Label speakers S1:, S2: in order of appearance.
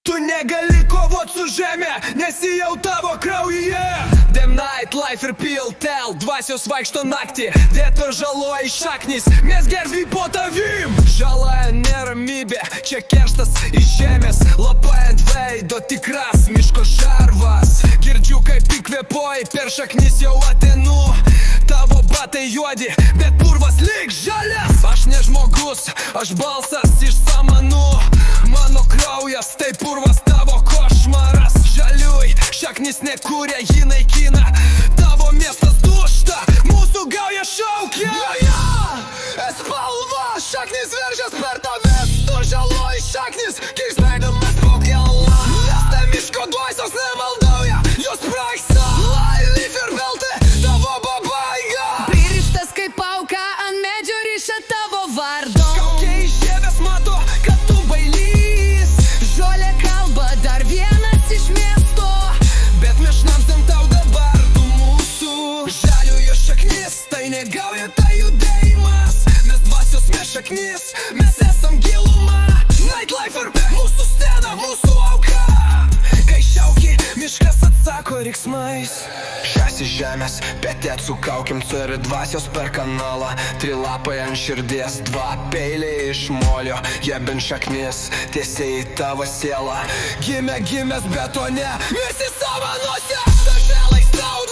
S1: Tu negali kovot su žemė, nes ji jau tavo kraujyje. Dem night, life ir piltel, dvasios vaikšto naktį, dėto žaloji šaknis, mes gerbį po tavim. Žala neramybė, čia kerštas iš žemės, labai ant veido tikras miško šarvas. Girdžiu kaip įkvėpoji, per šaknis jau atenu. Tavo batai juodi, bet purvas lyg žalias. Aš ne žmogus, aš balsas iš samanų. Mano kraujas, tai purvas tavo košmaras. Žaliui, šaknis nekūrė, jį naikina. Tavo miestas dušta, mūsų gauja šaukia. Spalva, šaknis veržės per tavęs. Tu žaloji šaknis, kirsmėgdamas po galą. Nes tai miško dvasios nemaldauja, jos praiksta. Laif ir veltė, tavo pabaiga.
S2: Pririštas kaip auka, ant medžio ryša tavo vardo.
S1: Kaukiai iš žievės mato, kad tu bailys.
S2: Žolė kalba, dar vienas iš miesto.
S1: Bet mes šnamstam tau dabar tu mūsų. Žaliųjų šaknis, tai negauja tai judėjimas. Mes dvasios mes šaknis, mes esam giluma. Nightlife ir mūsų scena, mūsų auka. Kai šiauki, miškas atsako riksmais. Šias iš žemės, petėt su kaukim, turi dvasios per kanalą. Trilapai ant širdies, dva peiliai iš molio. Jebin šaknis, tiesiai į tavo sielą. Gimęs betone, visi samanose. Daželais tau